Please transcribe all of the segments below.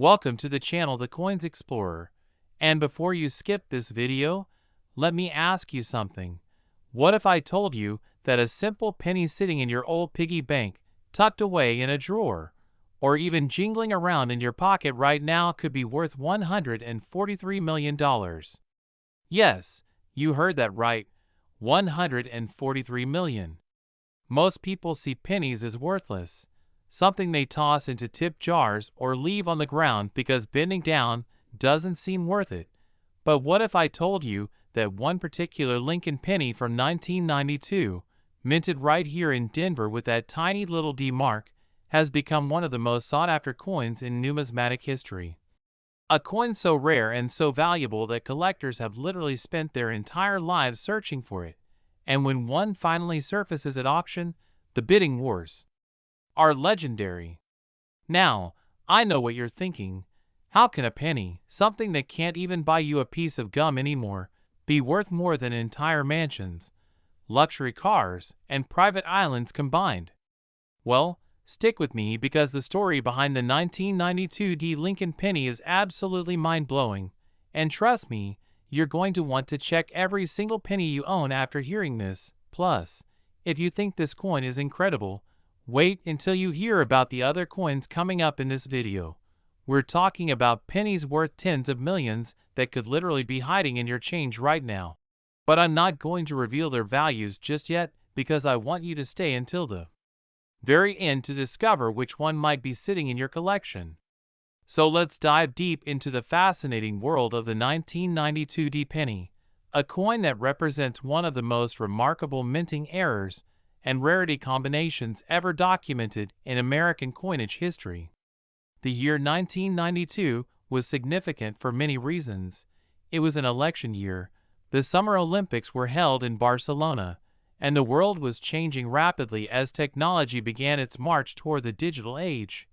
Welcome to the channel The Coins Explorer. And before you skip this video, let me ask you something. What if I told you that a simple penny sitting in your old piggy bank, tucked away in a drawer, or even jingling around in your pocket right now could be worth $143 million? Yes, you heard that right, $143 million. Most people see pennies as worthless, something they toss into tip jars or leave on the ground because bending down doesn't seem worth it. But what if I told you that one particular Lincoln penny from 1992, minted right here in Denver with that tiny little D mark, has become one of the most sought-after coins in numismatic history? A coin so rare and so valuable that collectors have literally spent their entire lives searching for it, and when one finally surfaces at auction, the bidding wars are legendary. Now, I know what you're thinking. How can a penny, something that can't even buy you a piece of gum anymore, be worth more than entire mansions, luxury cars, and private islands combined? Well, stick with me because the story behind the 1992 D Lincoln Penny is absolutely mind-blowing, and trust me, you're going to want to check every single penny you own after hearing this. Plus, if you think this coin is incredible, wait until you hear about the other coins coming up in this video. We're talking about pennies worth tens of millions that could literally be hiding in your change right now. But I'm not going to reveal their values just yet because I want you to stay until the very end to discover which one might be sitting in your collection. So let's dive deep into the fascinating world of the 1992 D penny, a coin that represents one of the most remarkable minting errors and rarity combinations ever documented in American coinage history. The year 1992 was significant for many reasons. It was an election year, the Summer Olympics were held in Barcelona, and the world was changing rapidly as technology began its march toward the digital age.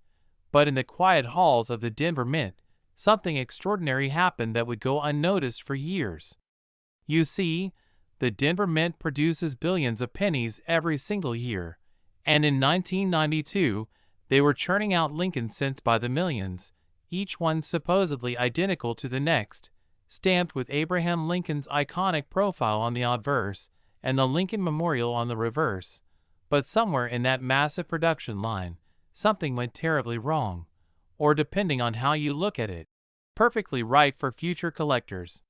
But in the quiet halls of the Denver Mint, something extraordinary happened that would go unnoticed for years. You see, the Denver Mint produces billions of pennies every single year, and in 1992, they were churning out Lincoln cents by the millions, each one supposedly identical to the next, stamped with Abraham Lincoln's iconic profile on the obverse and the Lincoln Memorial on the reverse. But somewhere in that massive production line, something went terribly wrong, or depending on how you look at it, perfectly right for future collectors.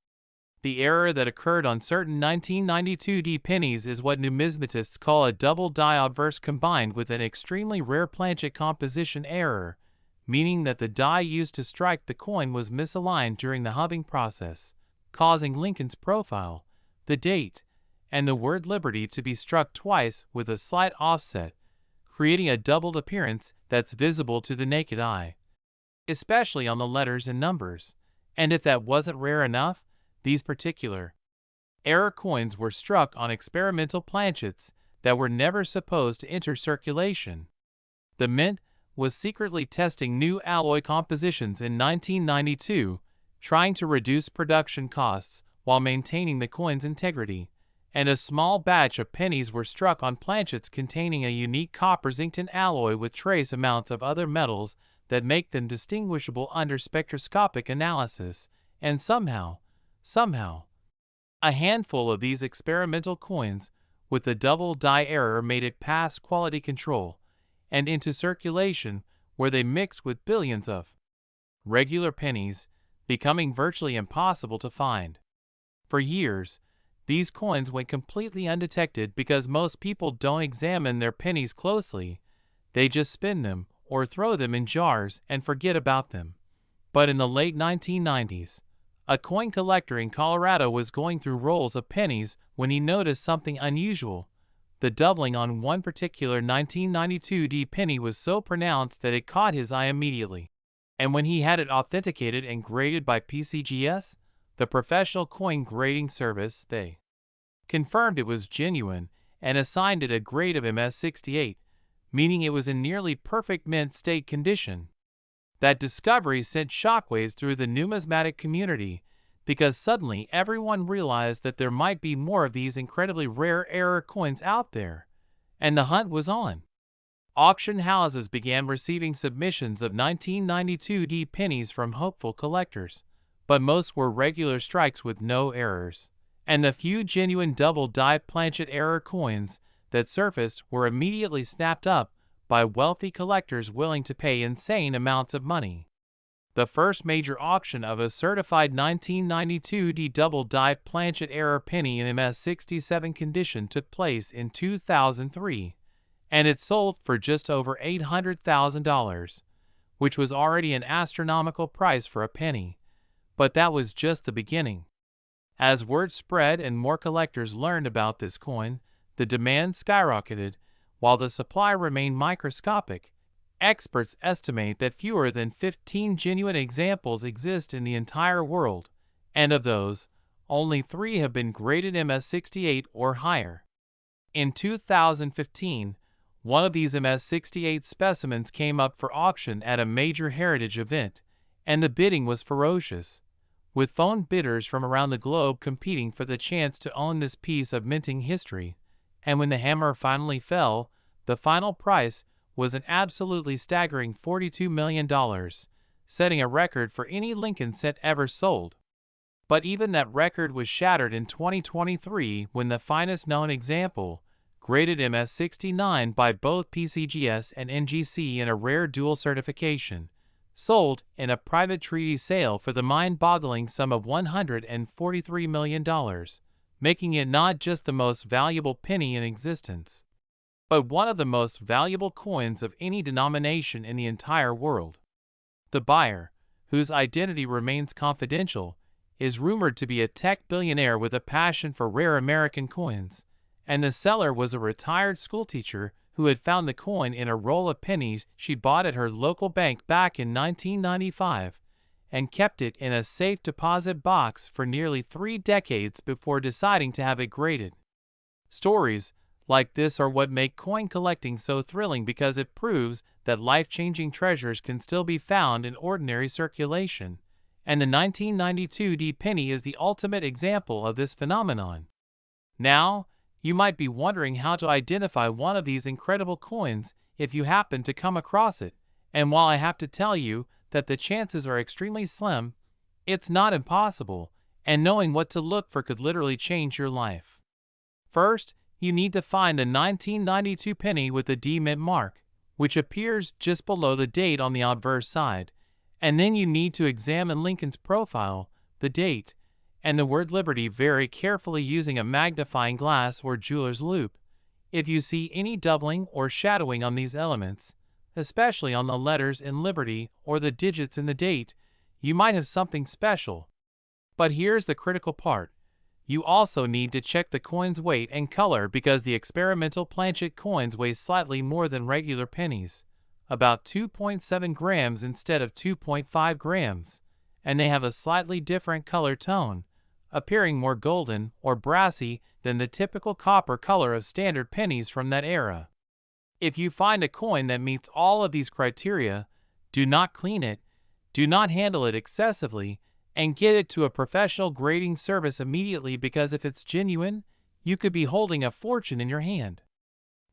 The error that occurred on certain 1992 D pennies is what numismatists call a double die obverse combined with an extremely rare planchet composition error, meaning that the die used to strike the coin was misaligned during the hubbing process, causing Lincoln's profile, the date, and the word Liberty to be struck twice with a slight offset, creating a doubled appearance that's visible to the naked eye, especially on the letters and numbers. And if that wasn't rare enough, these particular error coins were struck on experimental planchets that were never supposed to enter circulation. The Mint was secretly testing new alloy compositions in 1992, trying to reduce production costs while maintaining the coin's integrity, and a small batch of pennies were struck on planchets containing a unique copper-zinc alloy with trace amounts of other metals that make them distinguishable under spectroscopic analysis, and somehow, a handful of these experimental coins with the double die error made it past quality control and into circulation, where they mixed with billions of regular pennies, becoming virtually impossible to find. For years, these coins went completely undetected because most people don't examine their pennies closely. They just spin them or throw them in jars and forget about them. But in the late 1990s, a coin collector in Colorado was going through rolls of pennies when he noticed something unusual. The doubling on one particular 1992 D penny was so pronounced that it caught his eye immediately. And when he had it authenticated and graded by PCGS, the professional coin grading service, they confirmed it was genuine and assigned it a grade of MS68, meaning it was in nearly perfect mint state condition. That discovery sent shockwaves through the numismatic community because suddenly everyone realized that there might be more of these incredibly rare error coins out there, and the hunt was on. Auction houses began receiving submissions of 1992 D pennies from hopeful collectors, but most were regular strikes with no errors, and the few genuine double-die planchet error coins that surfaced were immediately snapped up by wealthy collectors willing to pay insane amounts of money. The first major auction of a certified 1992 D double-die planchet error penny in MS67 condition took place in 2003, and it sold for just over $800,000, which was already an astronomical price for a penny. But that was just the beginning. As word spread and more collectors learned about this coin, the demand skyrocketed, while the supply remained microscopic. Experts estimate that fewer than 15 genuine examples exist in the entire world, and of those, only 3 have been graded MS68 or higher. In 2015, one of these MS68 specimens came up for auction at a major heritage event, and the bidding was ferocious, with phone bidders from around the globe competing for the chance to own this piece of minting history. And when the hammer finally fell, the final price was an absolutely staggering $42 million, setting a record for any Lincoln set ever sold. But even that record was shattered in 2023 when the finest known example, graded MS69 by both PCGS and NGC in a rare dual certification, sold in a private treaty sale for the mind-boggling sum of $143 million, making it not just the most valuable penny in existence, but one of the most valuable coins of any denomination in the entire world. The buyer, whose identity remains confidential, is rumored to be a tech billionaire with a passion for rare American coins, and the seller was a retired schoolteacher who had found the coin in a roll of pennies she'd bought at her local bank back in 1995 and kept it in a safe deposit box for nearly 3 decades before deciding to have it graded. Stories like this are what make coin collecting so thrilling, because it proves that life-changing treasures can still be found in ordinary circulation, and the 1992 D penny is the ultimate example of this phenomenon. Now, you might be wondering how to identify one of these incredible coins if you happen to come across it, and while I have to tell you that the chances are extremely slim, it's not impossible, and knowing what to look for could literally change your life. First, you need to find a 1992 penny with the D mint mark, which appears just below the date on the obverse side, and then you need to examine Lincoln's profile, the date, and the word Liberty very carefully using a magnifying glass or jeweler's loupe. If you see any doubling or shadowing on these elements, especially on the letters in Liberty or the digits in the date, you might have something special. But here's the critical part. You also need to check the coin's weight and color, because the experimental planchet coins weigh slightly more than regular pennies, about 2.7 grams instead of 2.5 grams, and they have a slightly different color tone, appearing more golden or brassy than the typical copper color of standard pennies from that era. If you find a coin that meets all of these criteria, do not clean it, do not handle it excessively, and get it to a professional grading service immediately, because if it's genuine, you could be holding a fortune in your hand.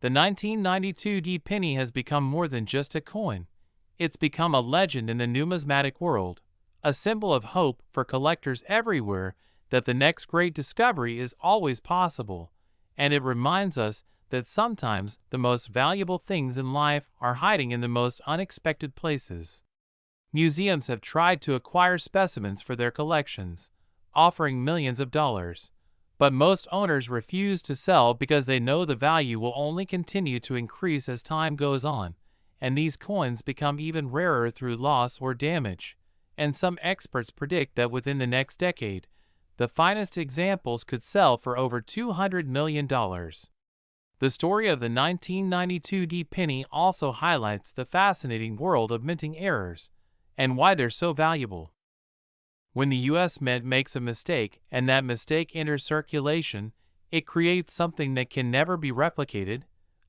The 1992 D penny has become more than just a coin. It's become a legend in the numismatic world, a symbol of hope for collectors everywhere that the next great discovery is always possible, and it reminds us that sometimes the most valuable things in life are hiding in the most unexpected places. Museums have tried to acquire specimens for their collections, offering millions of dollars, but most owners refuse to sell because they know the value will only continue to increase as time goes on, and these coins become even rarer through loss or damage. And some experts predict that within the next decade, the finest examples could sell for over $200 million. The story of the 1992 D penny also highlights the fascinating world of minting errors and why they're so valuable. When the U.S. Mint makes a mistake and that mistake enters circulation, it creates something that can never be replicated,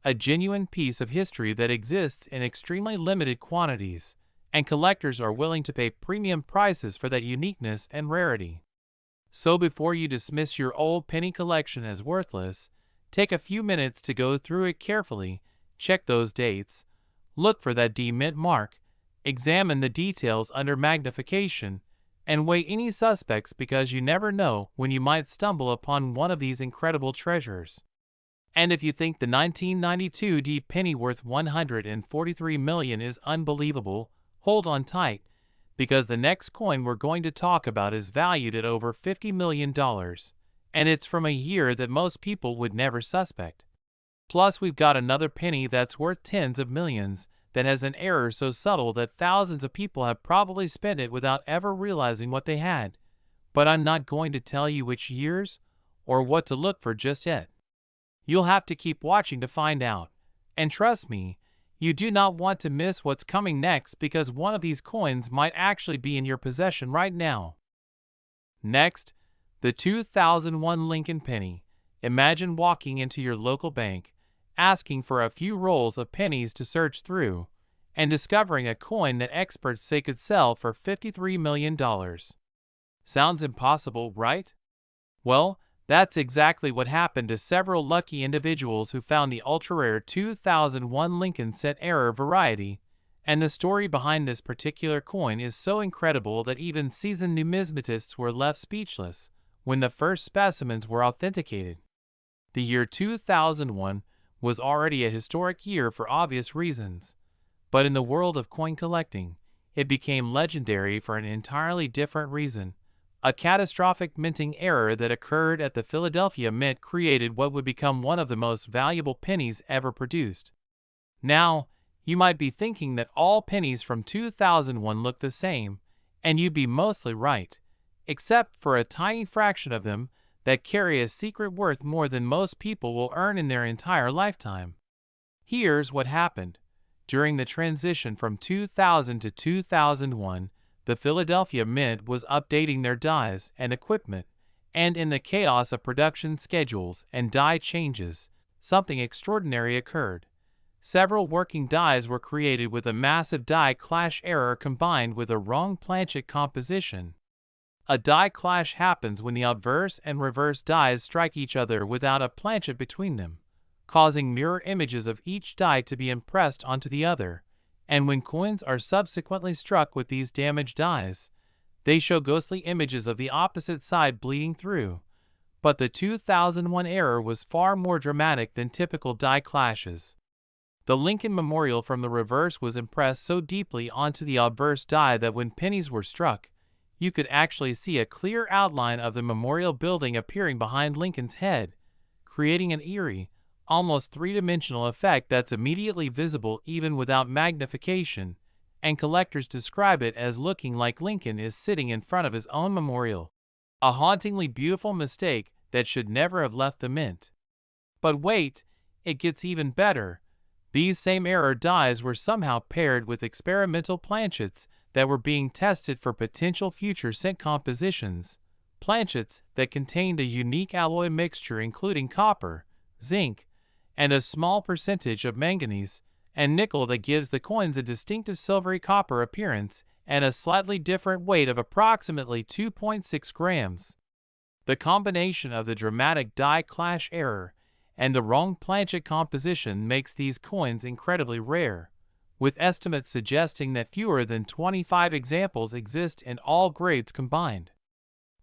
a genuine piece of history that exists in extremely limited quantities, and collectors are willing to pay premium prices for that uniqueness and rarity. So before you dismiss your old penny collection as worthless, take a few minutes to go through it carefully, Check those dates, look for that D mint mark, examine the details under magnification, and weigh any suspects because you never know when you might stumble upon one of these incredible treasures. And if you think the 1992 D penny worth $143 million is unbelievable, hold on tight, because the next coin we're going to talk about is valued at over $50 million, and it's from a year that most people would never suspect. Plus, we've got another penny that's worth tens of millions that has an error so subtle that thousands of people have probably spent it without ever realizing what they had. But I'm not going to tell you which years or what to look for just yet. You'll have to keep watching to find out. And trust me, you do not want to miss what's coming next because one of these coins might actually be in your possession right now. Next, the 2001 Lincoln Penny. Imagine walking into your local bank, asking for a few rolls of pennies to search through, and discovering a coin that experts say could sell for $53 million. Sounds impossible, right? Well, that's exactly what happened to several lucky individuals who found the ultra-rare 2001 Lincoln Set Error variety, and the story behind this particular coin is so incredible that even seasoned numismatists were left speechless when the first specimens were authenticated. The year 2001 was already a historic year for obvious reasons, but in the world of coin collecting, it became legendary for an entirely different reason. A catastrophic minting error that occurred at the Philadelphia Mint created what would become one of the most valuable pennies ever produced. Now, you might be thinking that all pennies from 2001 look the same, and you'd be mostly right, except for a tiny fraction of them that carry a secret worth more than most people will earn in their entire lifetime. Here's what happened. During the transition from 2000 to 2001, the Philadelphia Mint was updating their dies and equipment, and in the chaos of production schedules and die changes, something extraordinary occurred. Several working dies were created with a massive die clash error combined with a wrong planchet composition. A die clash happens when the obverse and reverse dies strike each other without a planchet between them, causing mirror images of each die to be impressed onto the other. And when coins are subsequently struck with these damaged dies, they show ghostly images of the opposite side bleeding through. But the 2001 error was far more dramatic than typical die clashes. The Lincoln memorial from the reverse was impressed so deeply onto the obverse die that when pennies were struck, you could actually see a clear outline of the memorial building appearing behind Lincoln's head, creating an eerie, almost three-dimensional effect that's immediately visible even without magnification, and collectors describe it as looking like Lincoln is sitting in front of his own memorial. A hauntingly beautiful mistake that should never have left the mint. But wait, it gets even better. These same error dies were somehow paired with experimental planchets that were being tested for potential future cent compositions, planchets that contained a unique alloy mixture including copper, zinc, and a small percentage of manganese and nickel that gives the coins a distinctive silvery copper appearance and a slightly different weight of approximately 2.6 grams. The combination of the dramatic die clash error and the wrong planchet composition makes these coins incredibly rare, with estimates suggesting that fewer than 25 examples exist in all grades combined.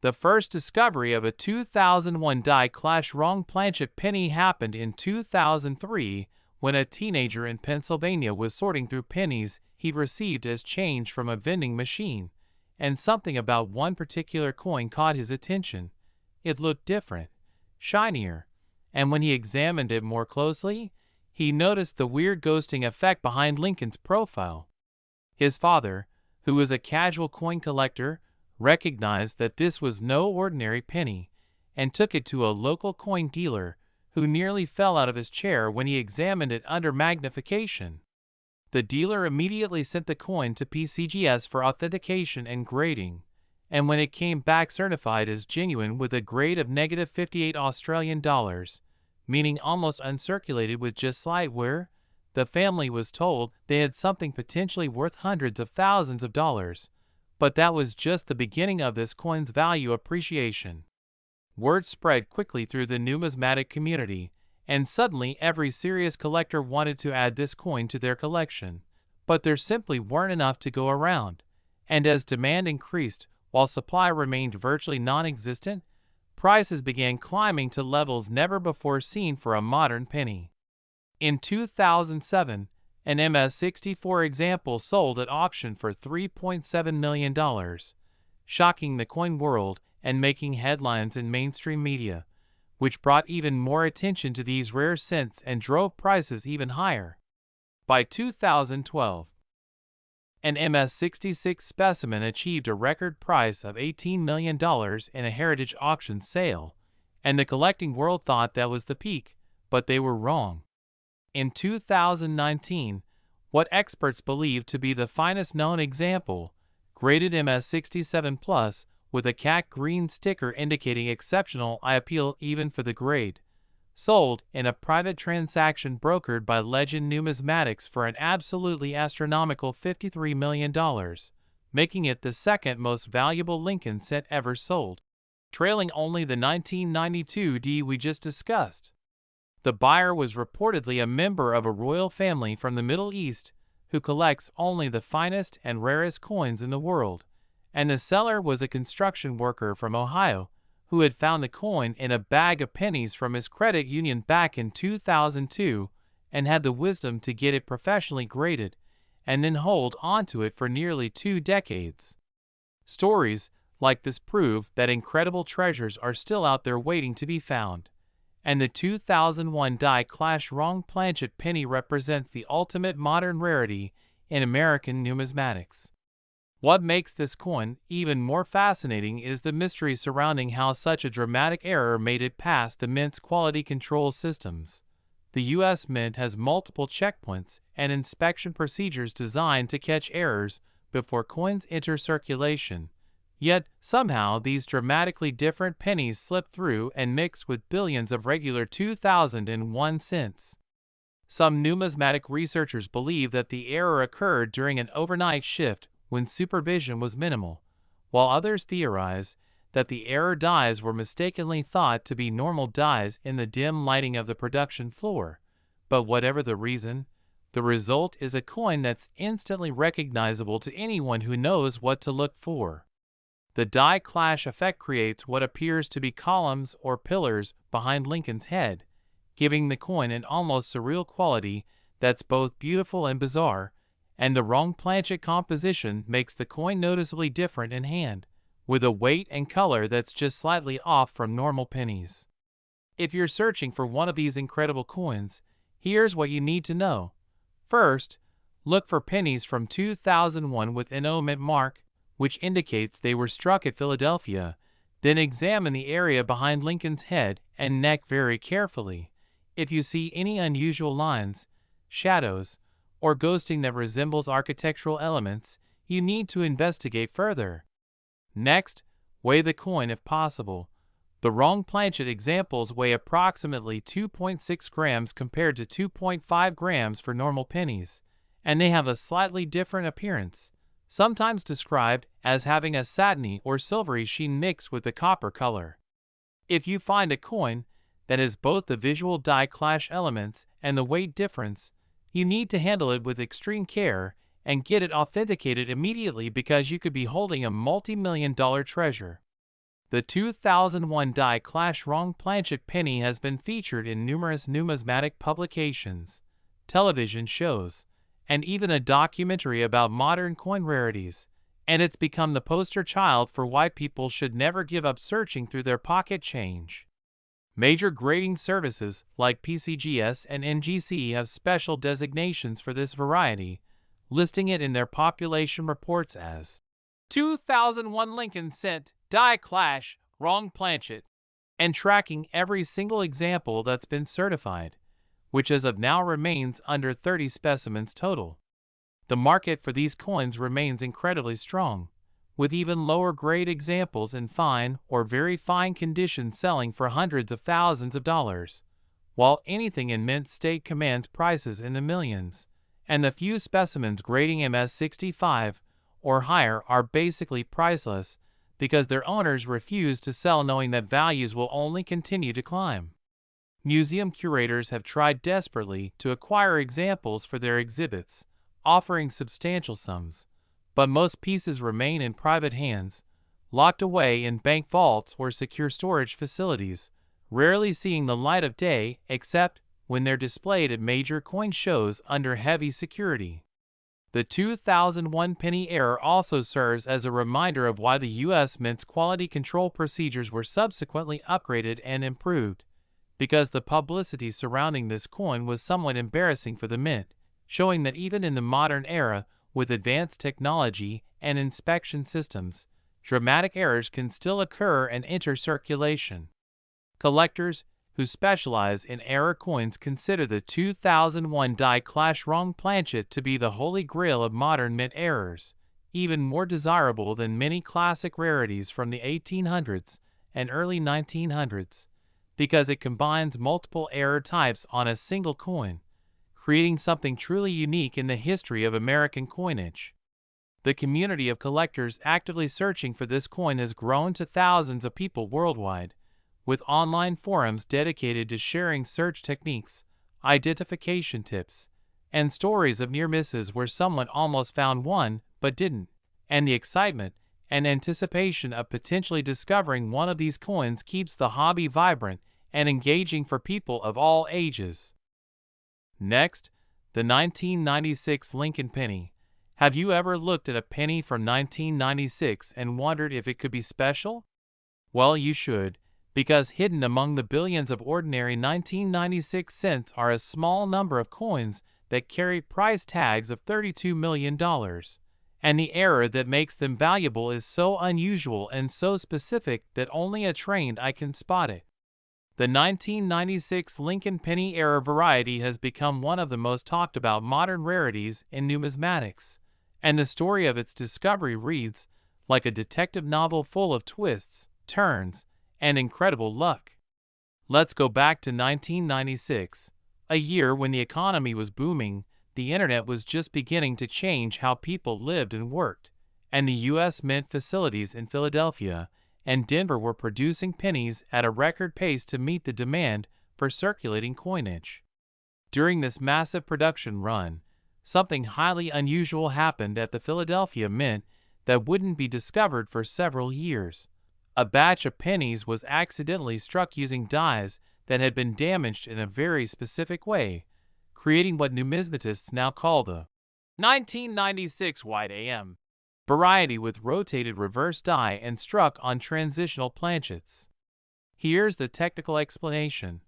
The first discovery of a 2001 die clash wrong planchet penny happened in 2003 when a teenager in Pennsylvania was sorting through pennies he'd received as change from a vending machine, and something about one particular coin caught his attention. It looked different, shinier, and when he examined it more closely, he noticed the weird ghosting effect behind Lincoln's profile. His father, who was a casual coin collector, recognized that this was no ordinary penny, and took it to a local coin dealer, who nearly fell out of his chair when he examined it under magnification. The dealer immediately sent the coin to PCGS for authentication and grading, and when it came back certified as genuine with a grade of -58 Australian dollars, meaning almost uncirculated with just slight wear, the family was told they had something potentially worth hundreds of thousands of dollars. But that was just the beginning of this coin's value appreciation. Word spread quickly through the numismatic community, and suddenly every serious collector wanted to add this coin to their collection. But there simply weren't enough to go around, and as demand increased while supply remained virtually non-existent, prices began climbing to levels never before seen for a modern penny. In 2007, an MS-64 example sold at auction for $3.7 million, shocking the coin world and making headlines in mainstream media, which brought even more attention to these rare cents and drove prices even higher. By 2012, an MS-66 specimen achieved a record price of $18 million in a heritage auction sale, and the collecting world thought that was the peak, but they were wrong. In 2019, what experts believe to be the finest known example, graded MS-67 Plus with a cat green sticker indicating exceptional eye appeal even for the grade, sold in a private transaction brokered by Legend Numismatics for an absolutely astronomical $53 million, making it the second most valuable Lincoln cent ever sold, trailing only the 1992 D we just discussed. The buyer was reportedly a member of a royal family from the Middle East who collects only the finest and rarest coins in the world, and the seller was a construction worker from Ohio who had found the coin in a bag of pennies from his credit union back in 2002 and had the wisdom to get it professionally graded and then hold onto it for nearly 2 decades. Stories like this prove that incredible treasures are still out there waiting to be found, and the 2001 die clash wrong planchet penny represents the ultimate modern rarity in American numismatics. What makes this coin even more fascinating is the mystery surrounding how such a dramatic error made it past the Mint's quality control systems. The U.S. Mint has multiple checkpoints and inspection procedures designed to catch errors before coins enter circulation. Yet, somehow, these dramatically different pennies slip through and mix with billions of regular 2001 cents. Some numismatic researchers believe that the error occurred during an overnight shift when supervision was minimal, while others theorize that the error dies were mistakenly thought to be normal dies in the dim lighting of the production floor. But whatever the reason, the result is a coin that's instantly recognizable to anyone who knows what to look for. The die clash effect creates what appears to be columns or pillars behind Lincoln's head, giving the coin an almost surreal quality that's both beautiful and bizarre, and the wrong planchet composition makes the coin noticeably different in hand, with a weight and color that's just slightly off from normal pennies. If you're searching for one of these incredible coins, here's what you need to know. First, look for pennies from 2001 with NO Mint mark, which indicates they were struck at Philadelphia. Then examine the area behind Lincoln's head and neck very carefully. If you see any unusual lines, shadows, or ghosting that resembles architectural elements, you need to investigate further. Next, weigh the coin if possible. The wrong planchet examples weigh approximately 2.6 grams compared to 2.5 grams for normal pennies, and they have a slightly different appearance, sometimes described as having a satiny or silvery sheen mixed with the copper color. If you find a coin that has both the visual die clash elements and the weight difference, you need to handle it with extreme care and get it authenticated immediately because you could be holding a multi-million-dollar treasure. The 2001 die clash wrong planchet penny has been featured in numerous numismatic publications, television shows, and even a documentary about modern coin rarities, and it's become the poster child for why people should never give up searching through their pocket change. Major grading services like PCGS and NGC have special designations for this variety, listing it in their population reports as 2001 Lincoln cent die clash wrong planchet, and tracking every single example that's been certified, which as of now remains under 30 specimens total. The market for these coins remains incredibly strong, with even lower grade examples in fine or very fine condition selling for hundreds of thousands of dollars, while anything in mint state commands prices in the millions, and the few specimens grading MS-65 or higher are basically priceless because their owners refuse to sell knowing that values will only continue to climb. Museum curators have tried desperately to acquire examples for their exhibits, offering substantial sums, but most pieces remain in private hands, locked away in bank vaults or secure storage facilities, rarely seeing the light of day except when they're displayed at major coin shows under heavy security. The 2001 penny error also serves as a reminder of why the U.S. Mint's quality control procedures were subsequently upgraded and improved, because the publicity surrounding this coin was somewhat embarrassing for the Mint, showing that even in the modern era, with advanced technology and inspection systems, dramatic errors can still occur and enter circulation. Collectors who specialize in error coins consider the 2001 die Clash Wrong planchet to be the holy grail of modern mint errors, even more desirable than many classic rarities from the 1800s and early 1900s, because it combines multiple error types on a single coin, creating something truly unique in the history of American coinage. The community of collectors actively searching for this coin has grown to thousands of people worldwide, with online forums dedicated to sharing search techniques, identification tips, and stories of near misses where someone almost found one but didn't, and the excitement and anticipation of potentially discovering one of these coins keeps the hobby vibrant and engaging for people of all ages. Next, the 1996 Lincoln Penny. Have you ever looked at a penny from 1996 and wondered if it could be special? Well, you should, because hidden among the billions of ordinary 1996 cents are a small number of coins that carry price tags of $32 million, and the error that makes them valuable is so unusual and so specific that only a trained eye can spot it. The 1996 Lincoln Penny era variety has become one of the most talked about modern rarities in numismatics, and the story of its discovery reads like a detective novel full of twists, turns, and incredible luck. Let's go back to 1996, a year when the economy was booming, the internet was just beginning to change how people lived and worked, and the U.S. Mint facilities in Philadelphia and Denver were producing pennies at a record pace to meet the demand for circulating coinage. During this massive production run, something highly unusual happened at the Philadelphia Mint that wouldn't be discovered for several years. A batch of pennies was accidentally struck using dies that had been damaged in a very specific way, creating what numismatists now call the 1996 White AM variety with rotated reverse die and struck on transitional planchets. Here's the technical explanation.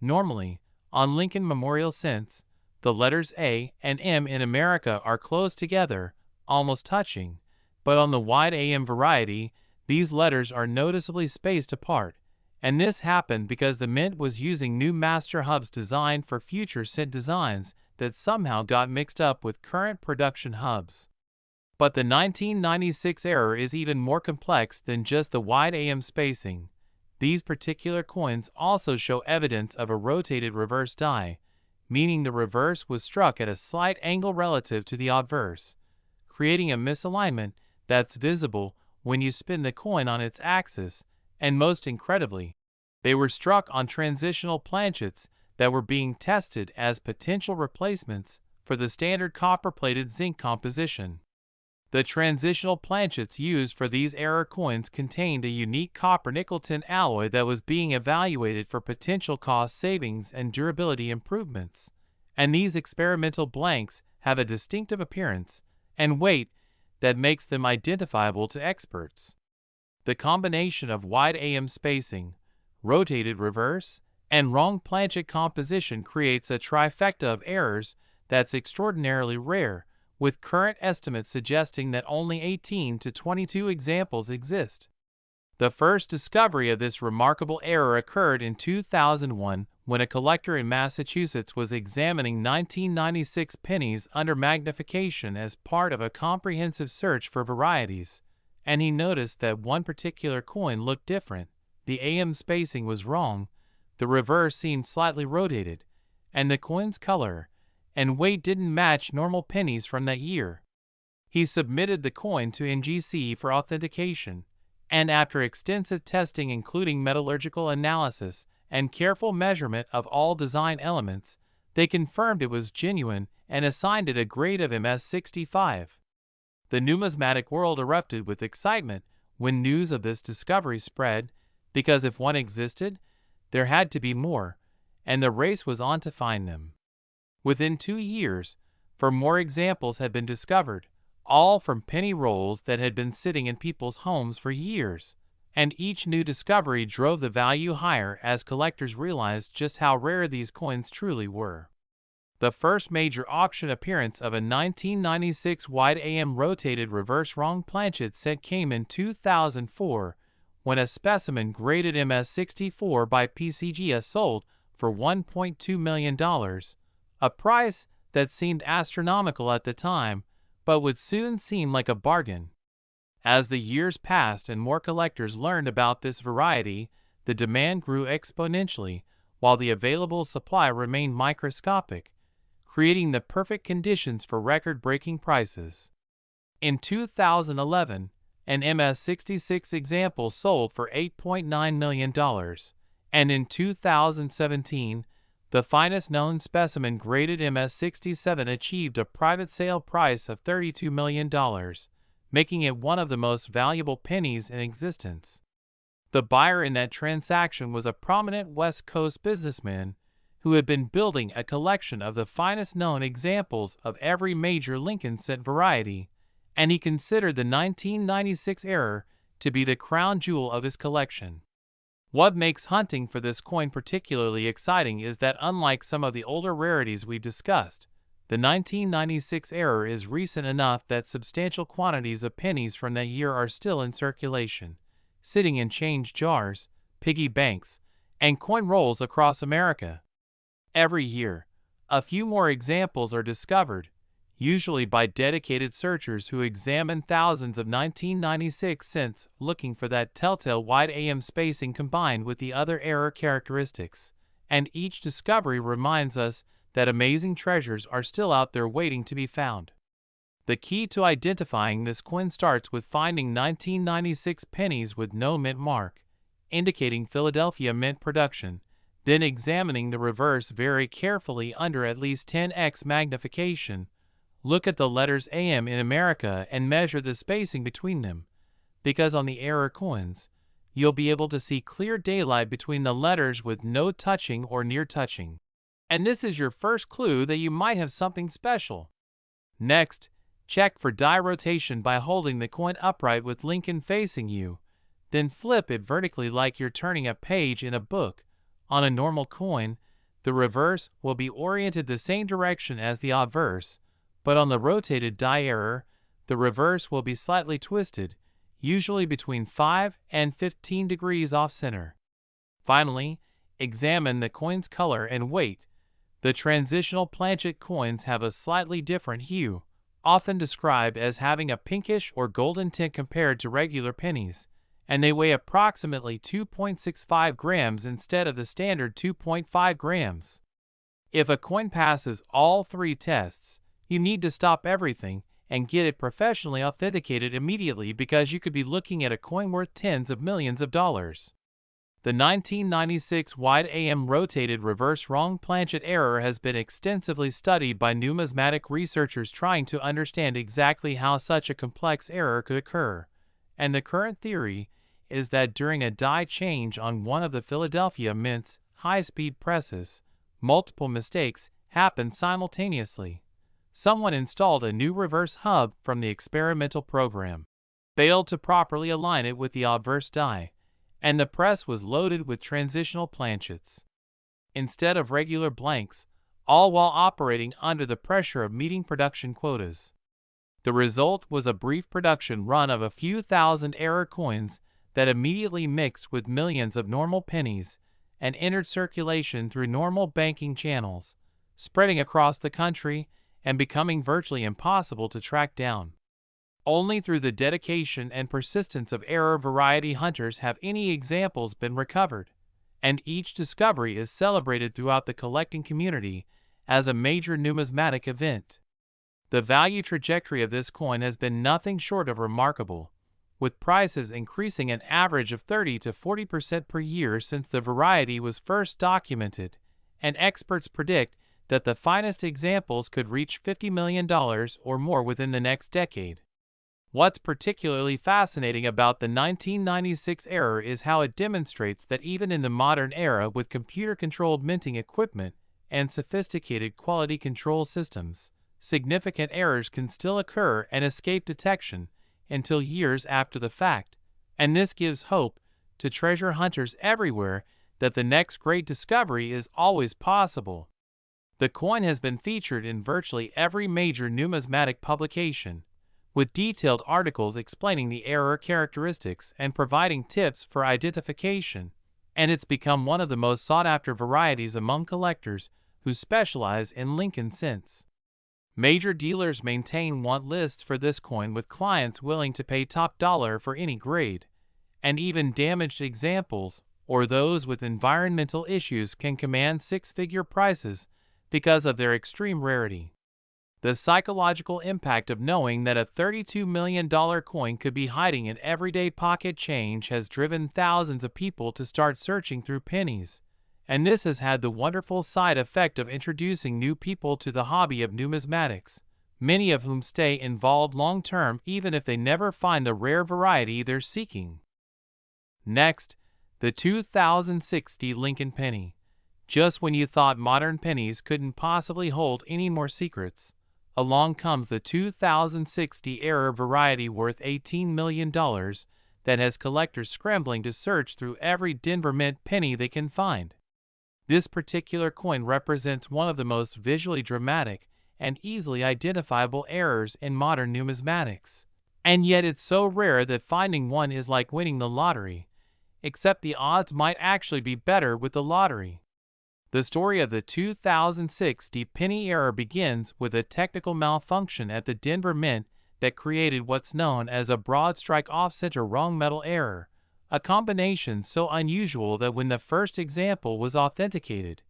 Normally, on Lincoln memorial cents, the letters A and M in America are close together, almost touching, but on the White AM variety, these letters are noticeably spaced apart, and this happened because the Mint was using new master hubs designed for future cent designs that somehow got mixed up with current production hubs. But the 1996 error is even more complex than just the White AM spacing. These particular coins also show evidence of a rotated reverse die, meaning the reverse was struck at a slight angle relative to the obverse, creating a misalignment that's visible when you spin the coin on its axis, and most incredibly, they were struck on transitional planchets that were being tested as potential replacements for the standard copper-plated zinc composition. The transitional planchets used for these error coins contained a unique copper-nickel tin alloy that was being evaluated for potential cost savings and durability improvements, and these experimental blanks have a distinctive appearance and weight that makes them identifiable to experts. The combination of White AM spacing, rotated reverse, and wrong planchet composition creates a trifecta of errors that's extraordinarily rare, with current estimates suggesting that only 18 to 22 examples exist. The first discovery of this remarkable error occurred in 2001 when a collector in Massachusetts was examining 1996 pennies under magnification as part of a comprehensive search for varieties, and he noticed that one particular coin looked different. The AM spacing was wrong, the reverse seemed slightly rotated, and the coin's color and weight didn't match normal pennies from that year. He submitted the coin to NGC for authentication, and after extensive testing including metallurgical analysis and careful measurement of all design elements, they confirmed it was genuine and assigned it a grade of MS65. The numismatic world erupted with excitement when news of this discovery spread, because if one existed, there had to be more, and the race was on to find them. Within 2 years, 4 more examples had been discovered, all from penny rolls that had been sitting in people's homes for years, and each new discovery drove the value higher as collectors realized just how rare these coins truly were. The first major auction appearance of a 1996 wide AM rotated reverse wrong planchet set came in 2004, when a specimen graded MS64 by PCGS sold for $1.2 million, a price that seemed astronomical at the time, but would soon seem like a bargain. As the years passed and more collectors learned about this variety, the demand grew exponentially, while the available supply remained microscopic, creating the perfect conditions for record-breaking prices. In 2011, an MS66 example sold for $8.9 million, and in 2017, the finest known specimen graded MS67 achieved a private sale price of $32 million, making it one of the most valuable pennies in existence. The buyer in that transaction was a prominent West Coast businessman who had been building a collection of the finest known examples of every major Lincoln set variety, and he considered the 1996 error to be the crown jewel of his collection. What makes hunting for this coin particularly exciting is that unlike some of the older rarities we discussed, the 1996 error is recent enough that substantial quantities of pennies from that year are still in circulation, sitting in change jars, piggy banks, and coin rolls across America. Every year, a few more examples are discovered, usually by dedicated searchers who examine thousands of 1996 cents looking for that telltale wide AM spacing combined with the other error characteristics, and each discovery reminds us that amazing treasures are still out there waiting to be found. The key to identifying this coin starts with finding 1996 pennies with no mint mark, indicating Philadelphia Mint production, then examining the reverse very carefully under at least 10x magnification. Look at the letters AM in America and measure the spacing between them, because on the error coins, you'll be able to see clear daylight between the letters with no touching or near touching. And this is your first clue that you might have something special. Next, check for die rotation by holding the coin upright with Lincoln facing you, then flip it vertically like you're turning a page in a book. On a normal coin, the reverse will be oriented the same direction as the obverse, but on the rotated die error, the reverse will be slightly twisted, usually between 5 and 15 degrees off-center. Finally, examine the coin's color and weight. The transitional planchet coins have a slightly different hue, often described as having a pinkish or golden tint compared to regular pennies, and they weigh approximately 2.65 grams instead of the standard 2.5 grams. If a coin passes all 3 tests, you need to stop everything and get it professionally authenticated immediately, because you could be looking at a coin worth tens of millions of dollars. The 1996 wide AM rotated reverse wrong planchet error has been extensively studied by numismatic researchers trying to understand exactly how such a complex error could occur, and the current theory is that during a die change on one of the Philadelphia Mint's high-speed presses, multiple mistakes happened simultaneously. Someone installed a new reverse hub from the experimental program, failed to properly align it with the obverse die, and the press was loaded with transitional planchets instead of regular blanks, all while operating under the pressure of meeting production quotas. The result was a brief production run of a few thousand error coins that immediately mixed with millions of normal pennies and entered circulation through normal banking channels, spreading across the country and becoming virtually impossible to track down. Only through the dedication and persistence of error variety hunters have any examples been recovered, and each discovery is celebrated throughout the collecting community as a major numismatic event. The value trajectory of this coin has been nothing short of remarkable, with prices increasing an average of 30 to 40% per year since the variety was first documented, and experts predict that the finest examples could reach $50 million or more within the next decade. What's particularly fascinating about the 1996 error is how it demonstrates that even in the modern era with computer-controlled minting equipment and sophisticated quality control systems, significant errors can still occur and escape detection until years after the fact, and this gives hope to treasure hunters everywhere that the next great discovery is always possible. The coin has been featured in virtually every major numismatic publication, with detailed articles explaining the error characteristics and providing tips for identification, and it's become one of the most sought-after varieties among collectors who specialize in Lincoln cents. Major dealers maintain want lists for this coin with clients willing to pay top dollar for any grade, and even damaged examples or those with environmental issues can command six-figure prices because of their extreme rarity. The psychological impact of knowing that a $32 million coin could be hiding in everyday pocket change has driven thousands of people to start searching through pennies, and this has had the wonderful side effect of introducing new people to the hobby of numismatics, many of whom stay involved long-term even if they never find the rare variety they're seeking. Next, the 2006 D Lincoln Penny. Just when you thought modern pennies couldn't possibly hold any more secrets, along comes the 2006 D-era variety worth $18 million that has collectors scrambling to search through every Denver Mint penny they can find. This particular coin represents one of the most visually dramatic and easily identifiable errors in modern numismatics. And yet it's so rare that finding one is like winning the lottery, except the odds might actually be better with the lottery. The story of the 2006 D penny error begins with a technical malfunction at the Denver Mint that created what's known as a broadstrike off-center wrong metal error, a combination so unusual that when the first example was authenticated,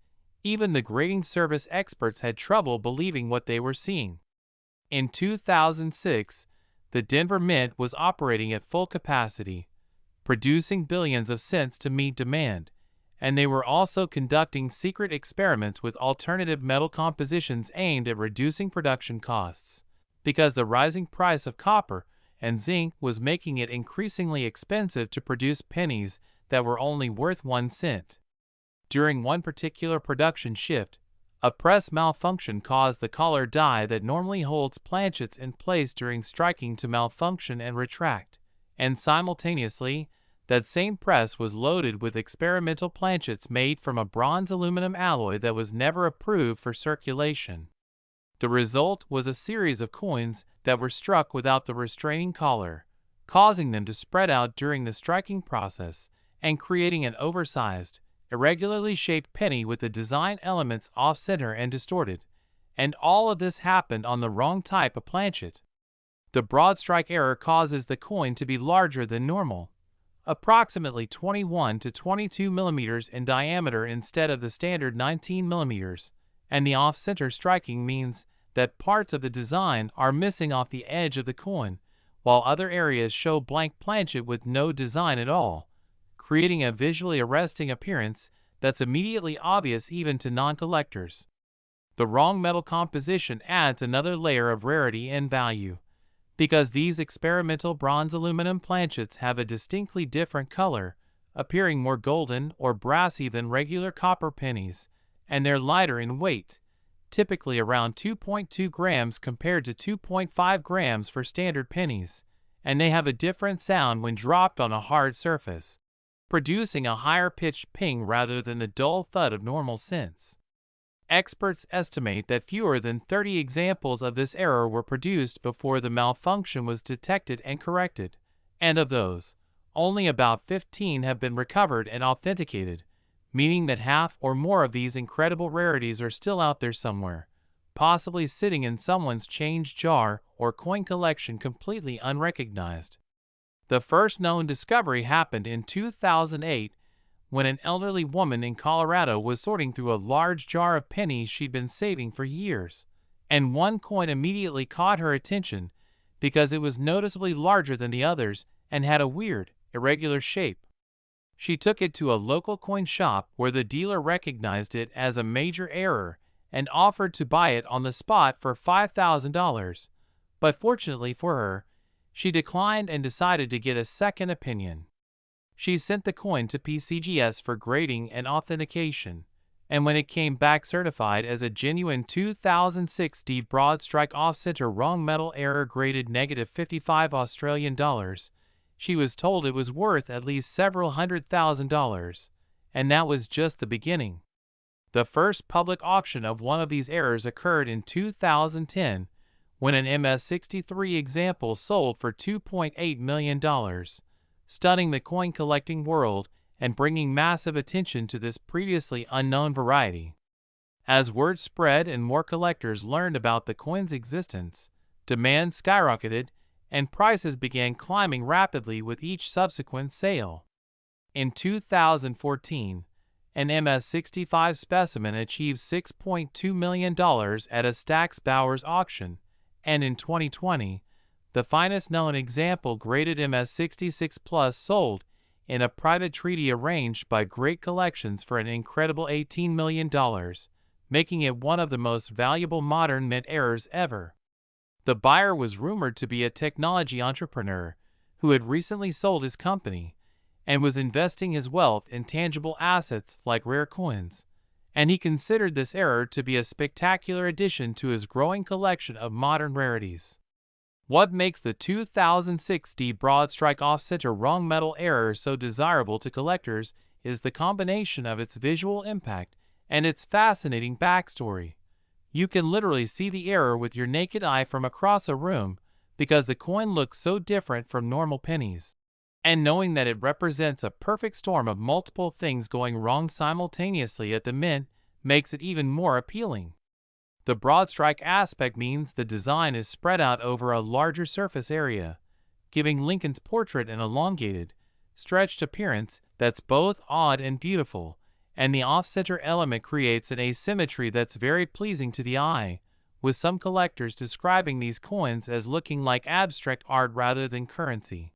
even the grading service experts had trouble believing what they were seeing. In 2006, the Denver Mint was operating at full capacity, producing billions of cents to meet demand, and they were also conducting secret experiments with alternative metal compositions aimed at reducing production costs, because the rising price of copper and zinc was making it increasingly expensive to produce pennies that were only worth 1 cent. During one particular production shift, a press malfunction caused the collar die that normally holds planchets in place during striking to malfunction and retract, and simultaneously, that same press was loaded with experimental planchets made from a bronze-aluminum alloy that was never approved for circulation. The result was a series of coins that were struck without the restraining collar, causing them to spread out during the striking process and creating an oversized, irregularly shaped penny with the design elements off-center and distorted, and all of this happened on the wrong type of planchet. The broadstrike error causes the coin to be larger than normal, approximately 21 to 22 millimeters in diameter instead of the standard 19 millimeters, and the off-center striking means that parts of the design are missing off the edge of the coin, while other areas show blank planchet with no design at all, creating a visually arresting appearance that's immediately obvious even to non-collectors. The wrong metal composition adds another layer of rarity and value, because these experimental bronze-aluminum planchets have a distinctly different color, appearing more golden or brassy than regular copper pennies, and they're lighter in weight, typically around 2.2 grams compared to 2.5 grams for standard pennies, and they have a different sound when dropped on a hard surface, producing a higher-pitched ping rather than the dull thud of normal cents. Experts estimate that fewer than 30 examples of this error were produced before the malfunction was detected and corrected, and of those, only about 15 have been recovered and authenticated, meaning that half or more of these incredible rarities are still out there somewhere, possibly sitting in someone's change jar or coin collection completely unrecognized. The first known discovery happened in 2008 when an elderly woman in Colorado was sorting through a large jar of pennies she'd been saving for years, and one coin immediately caught her attention because it was noticeably larger than the others and had a weird, irregular shape. She took it to a local coin shop where the dealer recognized it as a major error and offered to buy it on the spot for $5,000. But fortunately for her, she declined and decided to get a second opinion. She sent the coin to PCGS for grading and authentication, and when it came back certified as a genuine 2006 D broadstrike off-center wrong metal error graded -55 Australian dollars, she was told it was worth at least several $100,000, and that was just the beginning. The first public auction of one of these errors occurred in 2010, when an MS-63 example sold for $2.8 million, stunning the coin collecting world and bringing massive attention to this previously unknown variety. As word spread and more collectors learned about the coin's existence, demand skyrocketed and prices began climbing rapidly with each subsequent sale. In 2014, an MS-65 specimen achieved $6.2 million at a Stack's Bowers auction, and in 2020, the finest known example graded MS-66 Plus sold in a private treaty arranged by Great Collections for an incredible $18 million, making it one of the most valuable modern mint errors ever. The buyer was rumored to be a technology entrepreneur who had recently sold his company and was investing his wealth in tangible assets like rare coins, and he considered this error to be a spectacular addition to his growing collection of modern rarities. What makes the 2006 D broadstrike off-center wrong metal error so desirable to collectors is the combination of its visual impact and its fascinating backstory. You can literally see the error with your naked eye from across a room because the coin looks so different from normal pennies. And knowing that it represents a perfect storm of multiple things going wrong simultaneously at the mint makes it even more appealing. The broadstrike aspect means the design is spread out over a larger surface area, giving Lincoln's portrait an elongated, stretched appearance that's both odd and beautiful, and the off-center element creates an asymmetry that's very pleasing to the eye, with some collectors describing these coins as looking like abstract art rather than currency.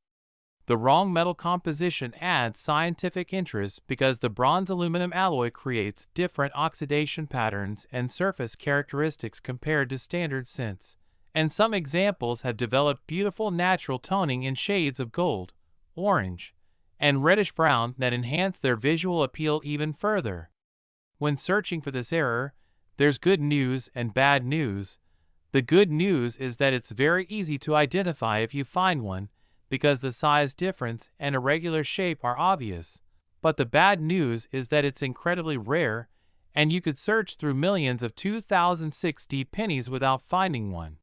The wrong metal composition adds scientific interest because the bronze-aluminum alloy creates different oxidation patterns and surface characteristics compared to standard synths, and some examples have developed beautiful natural toning in shades of gold, orange, and reddish-brown that enhance their visual appeal even further. When searching for this error, there's good news and bad news. The good news is that it's very easy to identify if you find one, because the size difference and irregular shape are obvious. But the bad news is that it's incredibly rare, and you could search through millions of 2006 D pennies without finding one.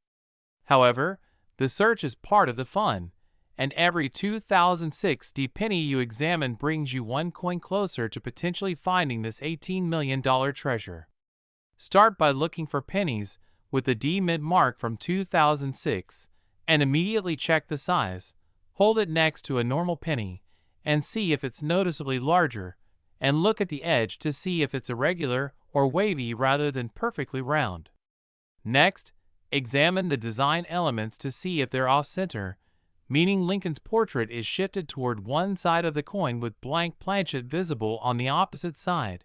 However, the search is part of the fun, and every 2006 D penny you examine brings you one coin closer to potentially finding this $18 million treasure. Start by looking for pennies with the D mint mark from 2006, and immediately check the size. Hold it next to a normal penny and see if it's noticeably larger, and look at the edge to see if it's irregular or wavy rather than perfectly round. Next, examine the design elements to see if they're off-center, meaning Lincoln's portrait is shifted toward one side of the coin with blank planchet visible on the opposite side,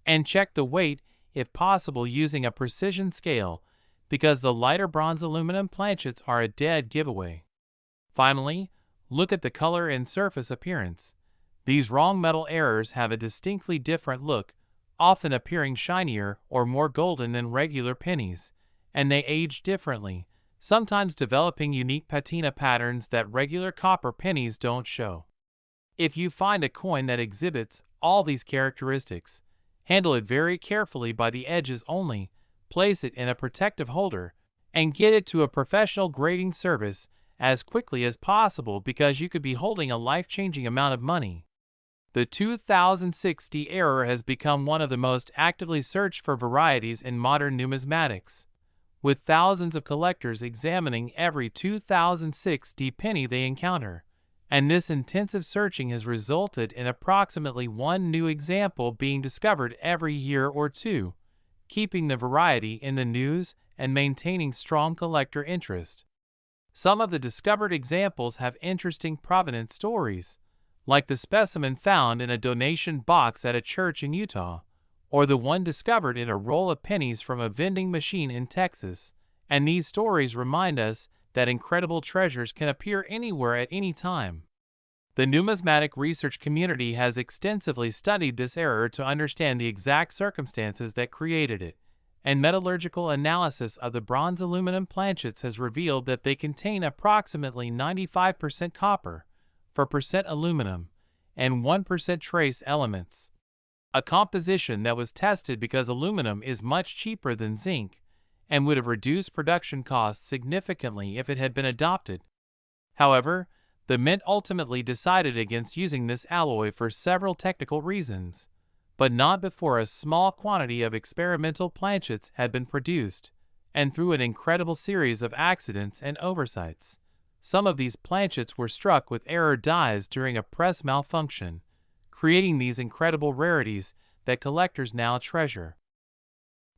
and check the weight if possible using a precision scale, because the lighter bronze aluminum planchets are a dead giveaway. Finally, look at the color and surface appearance. These wrong metal errors have a distinctly different look, often appearing shinier or more golden than regular pennies, and they age differently, sometimes developing unique patina patterns that regular copper pennies don't show. If you find a coin that exhibits all these characteristics, handle it very carefully by the edges only, place it in a protective holder, and get it to a professional grading service as quickly as possible because you could be holding a life-changing amount of money. The 2006 D error has become one of the most actively searched for varieties in modern numismatics, with thousands of collectors examining every 2006 D penny they encounter, and this intensive searching has resulted in approximately one new example being discovered every year or two, keeping the variety in the news and maintaining strong collector interest. Some of the discovered examples have interesting provenance stories, like the specimen found in a donation box at a church in Utah, or the one discovered in a roll of pennies from a vending machine in Texas. And these stories remind us that incredible treasures can appear anywhere at any time. The numismatic research community has extensively studied this error to understand the exact circumstances that created it, and metallurgical analysis of the bronze aluminum planchets has revealed that they contain approximately 95% copper, 4% aluminum, and 1% trace elements. A composition that was tested because aluminum is much cheaper than zinc and would have reduced production costs significantly if it had been adopted. However, the mint ultimately decided against using this alloy for several technical reasons, but not before a small quantity of experimental planchets had been produced, and through an incredible series of accidents and oversights. Some of these planchets were struck with error dies during a press malfunction, creating these incredible rarities that collectors now treasure.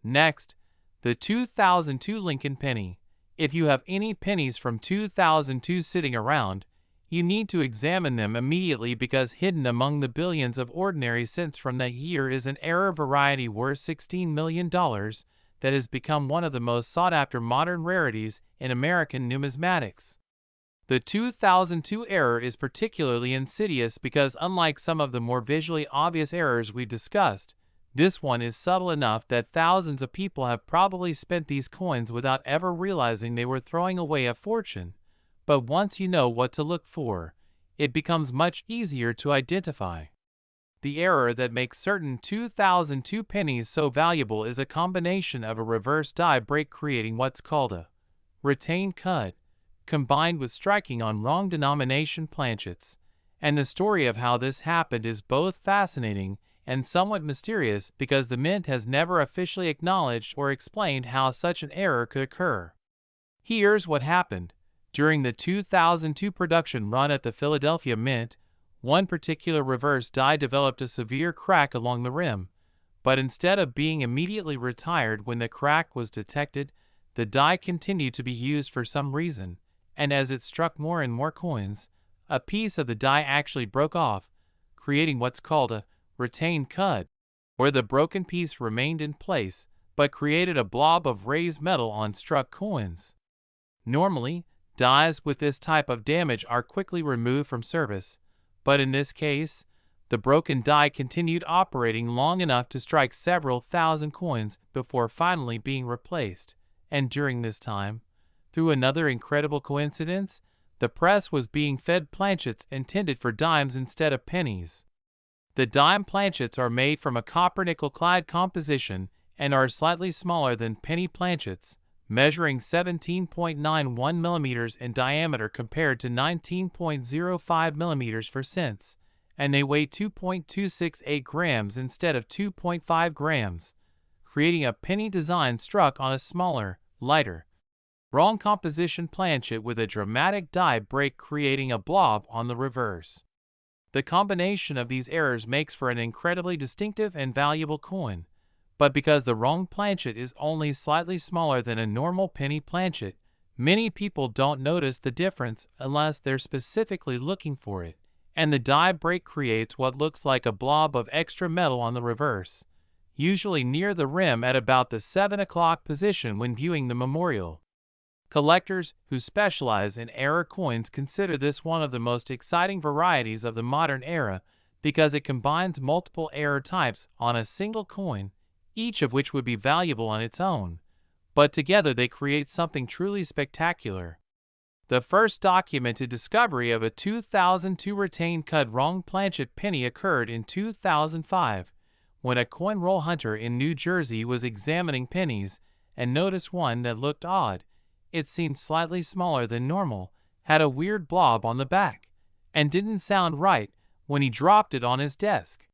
Next, the 2002 Lincoln Penny. If you have any pennies from 2002 sitting around, you need to examine them immediately because hidden among the billions of ordinary cents from that year is an error variety worth $16 million that has become one of the most sought-after modern rarities in American numismatics. The 2002 error is particularly insidious because, unlike some of the more visually obvious errors we discussed, this one is subtle enough that thousands of people have probably spent these coins without ever realizing they were throwing away a fortune. But once you know what to look for, it becomes much easier to identify. The error that makes certain 2002 pennies so valuable is a combination of a reverse die break creating what's called a retained cut, combined with striking on wrong denomination planchets. And the story of how this happened is both fascinating and somewhat mysterious because the mint has never officially acknowledged or explained how such an error could occur. Here's what happened. During the 2002 production run at the Philadelphia Mint, one particular reverse die developed a severe crack along the rim, but instead of being immediately retired when the crack was detected, the die continued to be used for some reason, and as it struck more and more coins, a piece of the die actually broke off, creating what's called a retained cut, where the broken piece remained in place but created a blob of raised metal on struck coins. Normally, dies with this type of damage are quickly removed from service, but in this case, the broken die continued operating long enough to strike several thousand coins before finally being replaced, and during this time, through another incredible coincidence, the press was being fed planchets intended for dimes instead of pennies. The dime planchets are made from a copper-nickel clad composition and are slightly smaller than penny planchets, measuring 17.91 millimeters in diameter compared to 19.05 millimeters for cents, and they weigh 2.268 grams instead of 2.5 grams, creating a penny design struck on a smaller, lighter, wrong composition planchet with a dramatic die break creating a blob on the reverse. The combination of these errors makes for an incredibly distinctive and valuable coin. But because the wrong planchet is only slightly smaller than a normal penny planchet, many people don't notice the difference unless they're specifically looking for it, and the die break creates what looks like a blob of extra metal on the reverse, usually near the rim at about the 7 o'clock position when viewing the memorial. Collectors who specialize in error coins consider this one of the most exciting varieties of the modern era because it combines multiple error types on a single coin, each of which would be valuable on its own, but together they create something truly spectacular. The first documented discovery of a 2002 retained cut wrong planchet penny occurred in 2005, when a coin roll hunter in New Jersey was examining pennies and noticed one that looked odd. It seemed slightly smaller than normal, had a weird blob on the back, and didn't sound right when he dropped it on his desk.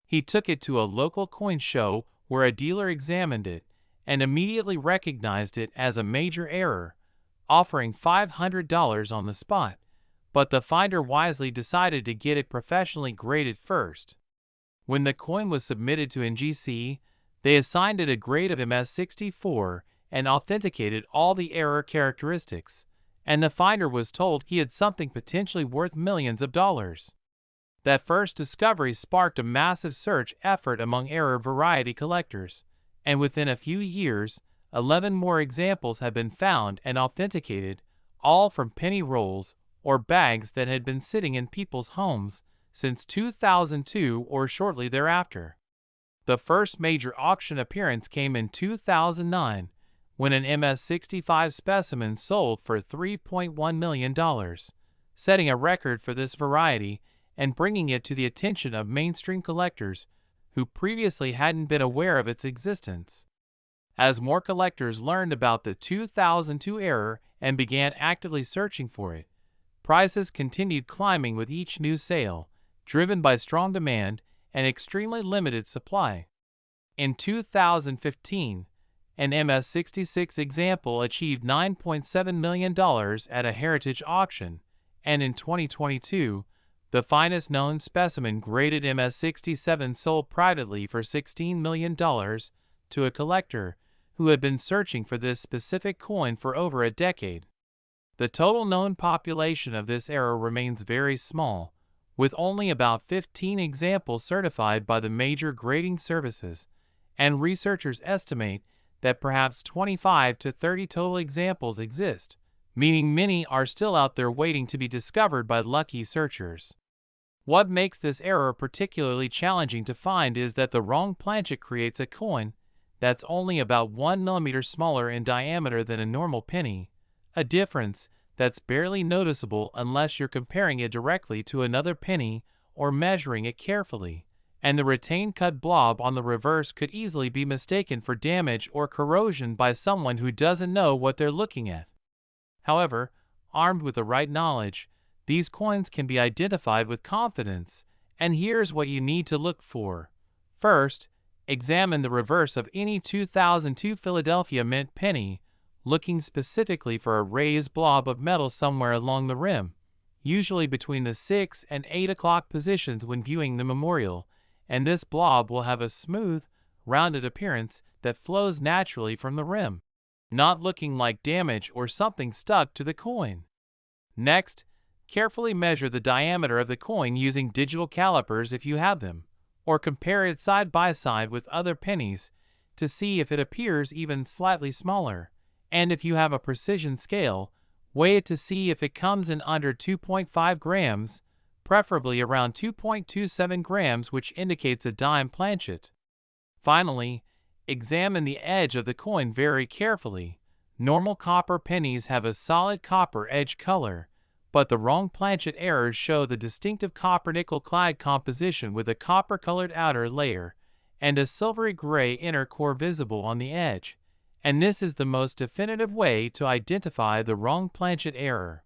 He took it to a local coin show where a dealer examined it and immediately recognized it as a major error, offering $500 on the spot, but the finder wisely decided to get it professionally graded first. When the coin was submitted to NGC, they assigned it a grade of MS-64 and authenticated all the error characteristics, and the finder was told he had something potentially worth millions of dollars. That first discovery sparked a massive search effort among rare variety collectors, and within a few years, 11 more examples have been found and authenticated, all from penny rolls or bags that had been sitting in people's homes since 2002 or shortly thereafter. The first major auction appearance came in 2009, when an MS-65 specimen sold for $3.1 million, setting a record for this variety and bringing it to the attention of mainstream collectors who previously hadn't been aware of its existence. As more collectors learned about the 2002 era and began actively searching for it, prices continued climbing with each new sale, driven by strong demand and extremely limited supply. In 2015, an MS-66 example achieved $9.7 million at a heritage auction, and in 2022, the finest known specimen graded MS-67 sold privately for $16 million to a collector who had been searching for this specific coin for over a decade. The total known population of this era remains very small, with only about 15 examples certified by the major grading services, and researchers estimate that perhaps 25 to 30 total examples exist, meaning many are still out there waiting to be discovered by lucky searchers. What makes this error particularly challenging to find is that the wrong planchet creates a coin that's only about 1 millimeter smaller in diameter than a normal penny, a difference that's barely noticeable unless you're comparing it directly to another penny or measuring it carefully, and the retained cut blob on the reverse could easily be mistaken for damage or corrosion by someone who doesn't know what they're looking at. However, armed with the right knowledge, these coins can be identified with confidence, and here's what you need to look for. First, examine the reverse of any 2002 Philadelphia Mint penny, looking specifically for a raised blob of metal somewhere along the rim, usually between the 6 and 8 o'clock positions when viewing the memorial, and this blob will have a smooth, rounded appearance that flows naturally from the rim, not looking like damage or something stuck to the coin. Next, carefully measure the diameter of the coin using digital calipers if you have them, or compare it side by side with other pennies to see if it appears even slightly smaller, and if you have a precision scale, weigh it to see if it comes in under 2.5 grams, preferably around 2.27 grams, which indicates a dime planchet. Finally, examine the edge of the coin very carefully. Normal copper pennies have a solid copper edge color, but the wrong planchet errors show the distinctive copper-nickel clad composition with a copper-colored outer layer and a silvery gray inner core visible on the edge, and this is the most definitive way to identify the wrong planchet error.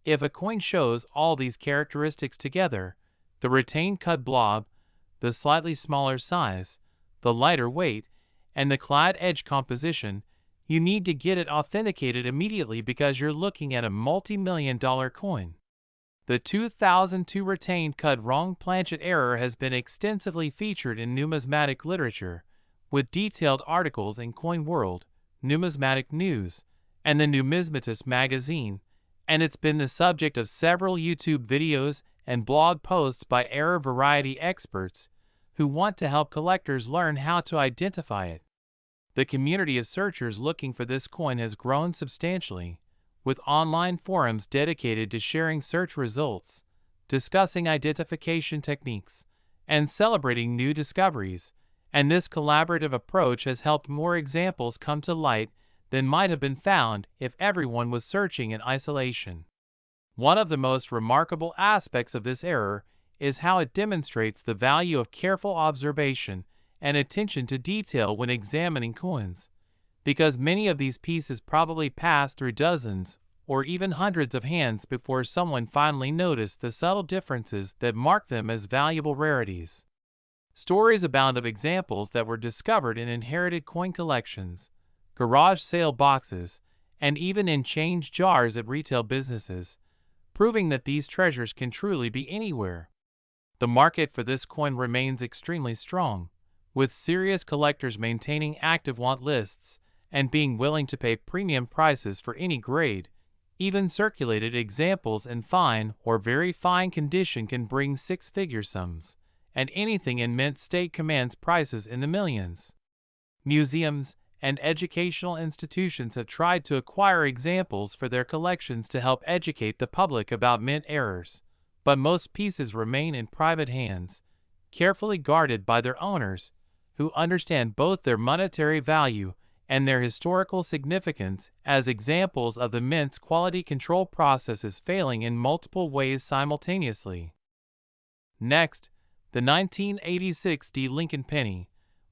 If a coin shows all these characteristics together, the retained cut blob, the slightly smaller size, the lighter weight, and the clad edge composition, you need to get it authenticated immediately because you're looking at a multi-million-dollar coin. The 2002 retained cut wrong planchet error has been extensively featured in numismatic literature, with detailed articles in Coin World, Numismatic News, and the Numismatist magazine, and it's been the subject of several YouTube videos and blog posts by error variety experts who want to help collectors learn how to identify it. The community of searchers looking for this coin has grown substantially, with online forums dedicated to sharing search results, discussing identification techniques, and celebrating new discoveries, and this collaborative approach has helped more examples come to light than might have been found if everyone was searching in isolation. One of the most remarkable aspects of this error is how it demonstrates the value of careful observation and attention to detail when examining coins, because many of these pieces probably passed through dozens or even hundreds of hands before someone finally noticed the subtle differences that mark them as valuable rarities. Stories abound of examples that were discovered in inherited coin collections, garage sale boxes, and even in change jars at retail businesses, proving that these treasures can truly be anywhere. The market for this coin remains extremely strong, with serious collectors maintaining active want lists and being willing to pay premium prices for any grade, Even circulated examples in fine or very fine condition can bring six-figure sums, and anything in mint state commands prices in the millions. Museums and educational institutions have tried to acquire examples for their collections to help educate the public about mint errors, but most pieces remain in private hands, carefully guarded by their owners, who understand both their monetary value and their historical significance as examples of the mint's quality control processes failing in multiple ways simultaneously. Next, the 1986 D Lincoln Penny.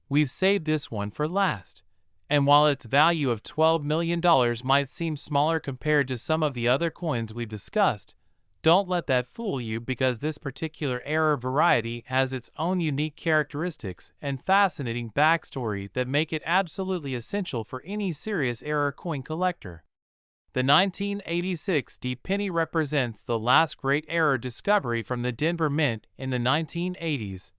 We've saved this one for last, and while its value of $12 million might seem smaller compared to some of the other coins we've discussed, don't let that fool you, because this particular error variety has its own unique characteristics and fascinating backstory that make it absolutely essential for any serious error coin collector. The 1986 D penny represents the last great error discovery from the Denver Mint in the 1980s,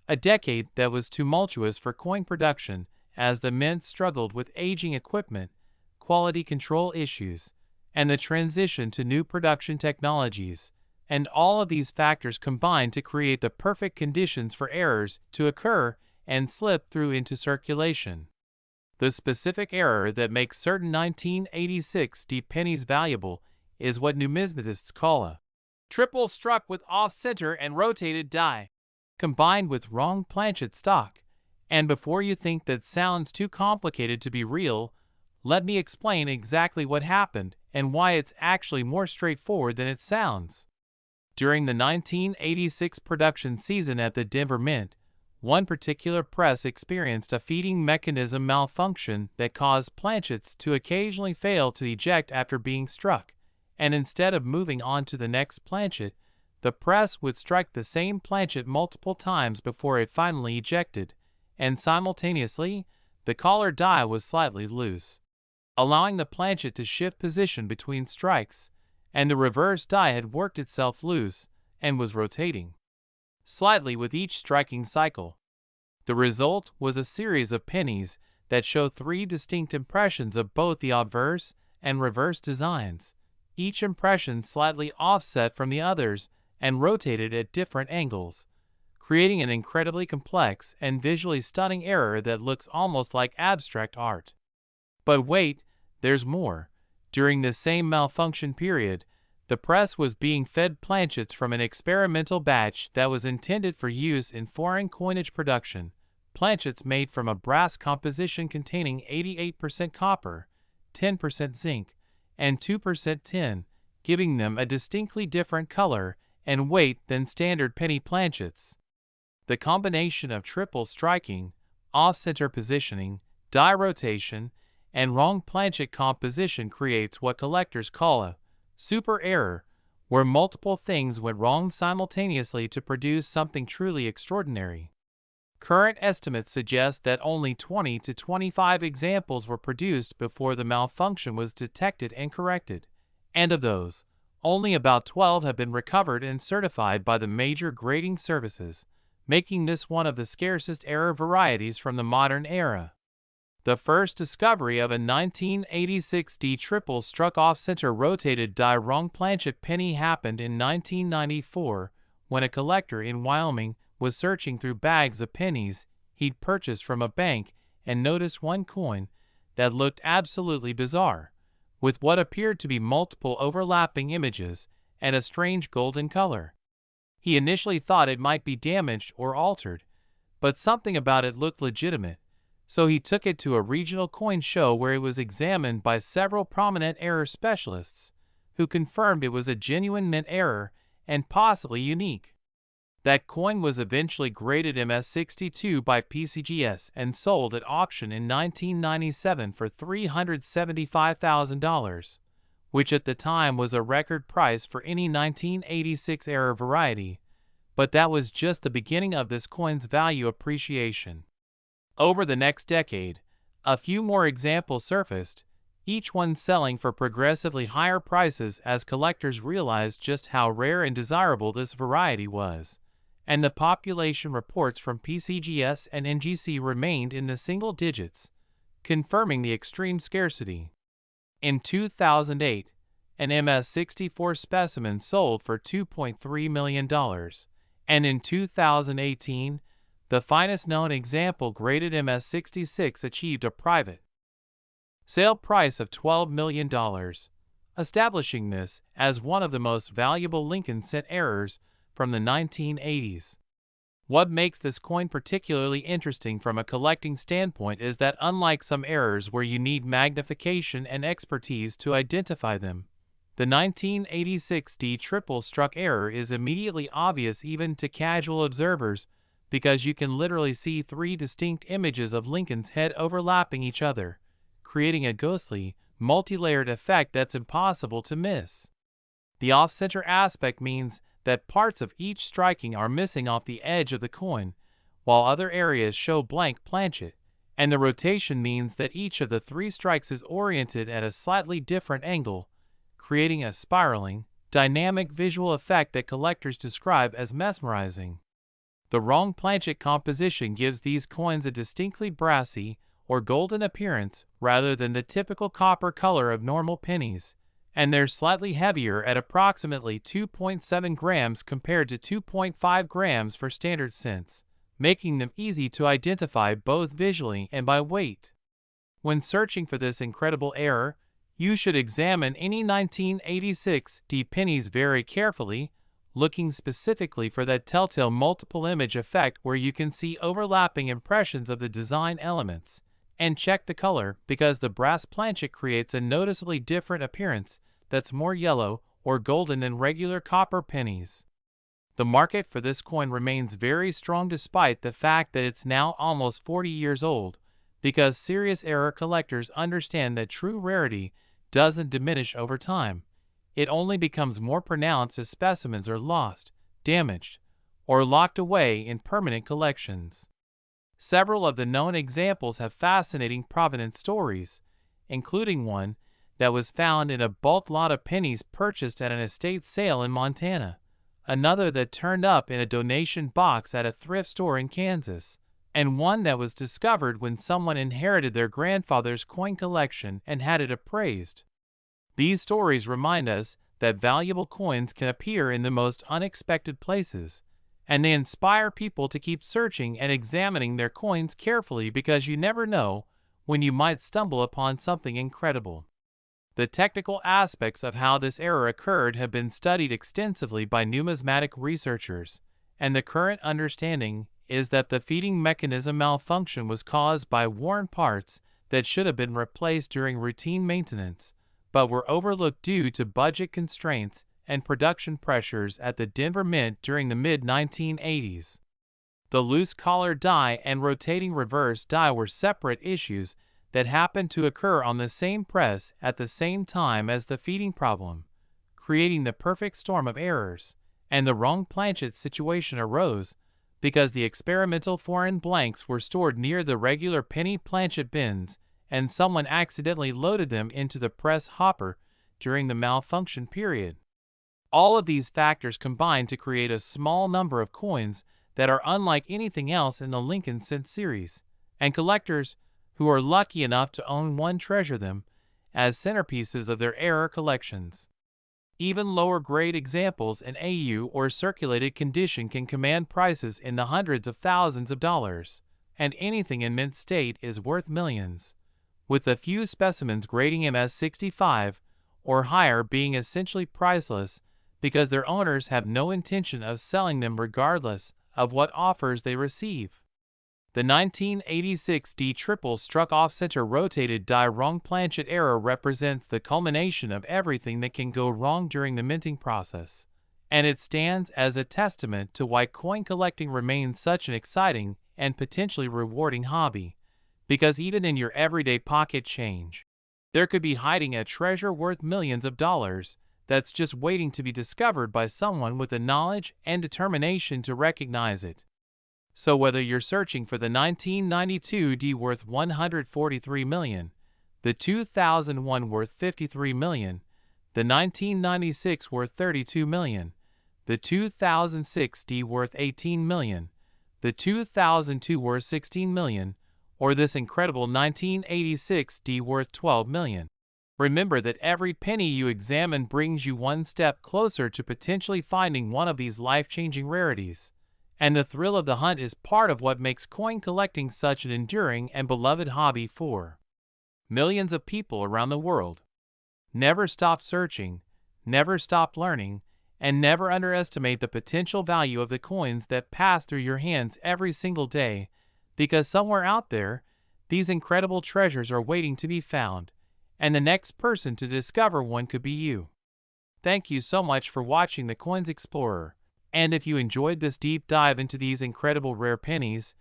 a decade that was tumultuous for coin production as the mint struggled with aging equipment, quality control issues, and the transition to new production technologies, and all of these factors combined to create the perfect conditions for errors to occur and slip through into circulation. The specific error that makes certain 1986 D pennies valuable is what numismatists call a triple struck with off-center and rotated die, combined with wrong planchet stock. And before you think that sounds too complicated to be real, let me explain exactly what happened and why it's actually more straightforward than it sounds. During the 1986 production season at the Denver Mint, one particular press experienced a feeding mechanism malfunction that caused planchets to occasionally fail to eject after being struck, and instead of moving on to the next planchet, the press would strike the same planchet multiple times before it finally ejected, and simultaneously, the collar die was slightly loose, allowing the planchet to shift position between strikes, and the reverse die had worked itself loose and was rotating slightly with each striking cycle. The result was a series of pennies that show three distinct impressions of both the obverse and reverse designs, each impression slightly offset from the others and rotated at different angles, creating an incredibly complex and visually stunning error that looks almost like abstract art. But wait, there's more. During this same malfunction period, the press was being fed planchets from an experimental batch that was intended for use in foreign coinage production, planchets made from a brass composition containing 88% copper, 10% zinc, and 2% tin, giving them a distinctly different color and weight than standard penny planchets. The combination of triple striking, off-center positioning, die rotation, and wrong planchet composition creates what collectors call a super error, where multiple things went wrong simultaneously to produce something truly extraordinary. Current estimates suggest that only 20 to 25 examples were produced before the malfunction was detected and corrected, and of those, only about 12 have been recovered and certified by the major grading services, making this one of the scarcest error varieties from the modern era. The first discovery of a 1986 D triple struck off-center rotated die wrong planchet penny happened in 1994 when a collector in Wyoming was searching through bags of pennies he'd purchased from a bank and noticed one coin that looked absolutely bizarre, with what appeared to be multiple overlapping images and a strange golden color. He initially thought it might be damaged or altered, but something about it looked legitimate, so he took it to a regional coin show where it was examined by several prominent error specialists, who confirmed it was a genuine mint error and possibly unique. That coin was eventually graded MS62 by PCGS and sold at auction in 1997 for $375,000, which at the time was a record price for any 1986 error variety, but that was just the beginning of this coin's value appreciation. Over the next decade, a few more examples surfaced, each one selling for progressively higher prices as collectors realized just how rare and desirable this variety was, and the population reports from PCGS and NGC remained in the single digits, confirming the extreme scarcity. In 2008, an MS-64 specimen sold for $2.3 million, and in 2018, the finest known example graded MS-66 achieved a private sale price of $12 million, establishing this as one of the most valuable Lincoln cent errors from the 1980s. What makes this coin particularly interesting from a collecting standpoint is that unlike some errors where you need magnification and expertise to identify them, the 1986 D triple struck error is immediately obvious even to casual observers because you can literally see three distinct images of Lincoln's head overlapping each other, creating a ghostly, multi-layered effect that's impossible to miss. The off-center aspect means that parts of each striking are missing off the edge of the coin, while other areas show blank planchet, and the rotation means that each of the three strikes is oriented at a slightly different angle, creating a spiraling, dynamic visual effect that collectors describe as mesmerizing. The wrong planchet composition gives these coins a distinctly brassy or golden appearance rather than the typical copper color of normal pennies, and they're slightly heavier at approximately 2.7 grams compared to 2.5 grams for standard cents, making them easy to identify both visually and by weight. When searching for this incredible error, you should examine any 1986 D pennies very carefully, looking specifically for that telltale multiple image effect where you can see overlapping impressions of the design elements, and check the color because the brass planchet creates a noticeably different appearance that's more yellow or golden than regular copper pennies. The market for this coin remains very strong despite the fact that it's now almost 40 years old, because serious error collectors understand that true rarity doesn't diminish over time. It only becomes more pronounced as specimens are lost, damaged, or locked away in permanent collections. Several of the known examples have fascinating provenance stories, including one that was found in a bulk lot of pennies purchased at an estate sale in Montana, another that turned up in a donation box at a thrift store in Kansas, and one that was discovered when someone inherited their grandfather's coin collection and had it appraised. These stories remind us that valuable coins can appear in the most unexpected places, and they inspire people to keep searching and examining their coins carefully because you never know when you might stumble upon something incredible. The technical aspects of how this error occurred have been studied extensively by numismatic researchers, and the current understanding is that the feeding mechanism malfunction was caused by worn parts that should have been replaced during routine maintenance, but were overlooked due to budget constraints and production pressures at the Denver Mint during the mid-1980s. The loose collar die and rotating reverse die were separate issues that happened to occur on the same press at the same time as the feeding problem, creating the perfect storm of errors, and the wrong planchet situation arose because the experimental foreign blanks were stored near the regular penny planchet bins and someone accidentally loaded them into the press hopper during the malfunction period. All of these factors combine to create a small number of coins that are unlike anything else in the Lincoln cent series, and collectors who are lucky enough to own one treasure them as centerpieces of their error collections. Even lower grade examples in AU or circulated condition can command prices in the hundreds of thousands of dollars, and anything in mint state is worth millions, with a few specimens grading MS-65 or higher being essentially priceless because their owners have no intention of selling them regardless of what offers they receive. The 1986 D triple struck off-center rotated die wrong planchet error represents the culmination of everything that can go wrong during the minting process, and it stands as a testament to why coin collecting remains such an exciting and potentially rewarding hobby, because even in your everyday pocket change, there could be hiding a treasure worth millions of dollars that's just waiting to be discovered by someone with the knowledge and determination to recognize it. So whether you're searching for the 1992 D worth $143 million, the 2001 worth $53 million, the 1996 worth $32 million, the 2006 D worth $18 million, the 2002 worth $16 million, or this incredible 1986 D worth $12 million, Remember that every penny you examine brings you one step closer to potentially finding one of these life-changing rarities. And the thrill of the hunt is part of what makes coin collecting such an enduring and beloved hobby for millions of people around the world. Never stop searching, never stop learning, and never underestimate the potential value of the coins that pass through your hands every single day, because somewhere out there, these incredible treasures are waiting to be found, and the next person to discover one could be you. Thank you so much for watching the Coins Explorer, and if you enjoyed this deep dive into these incredible rare pennies,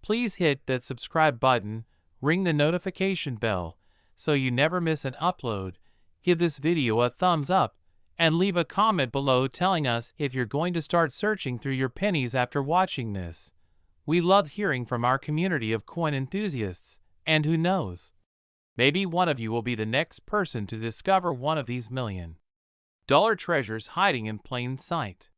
please hit that subscribe button, ring the notification bell, so you never miss an upload, give this video a thumbs up, and leave a comment below telling us if you're going to start searching through your pennies after watching this. We love hearing from our community of coin enthusiasts, and who knows, maybe one of you will be the next person to discover one of these $1 million treasures hiding in plain sight.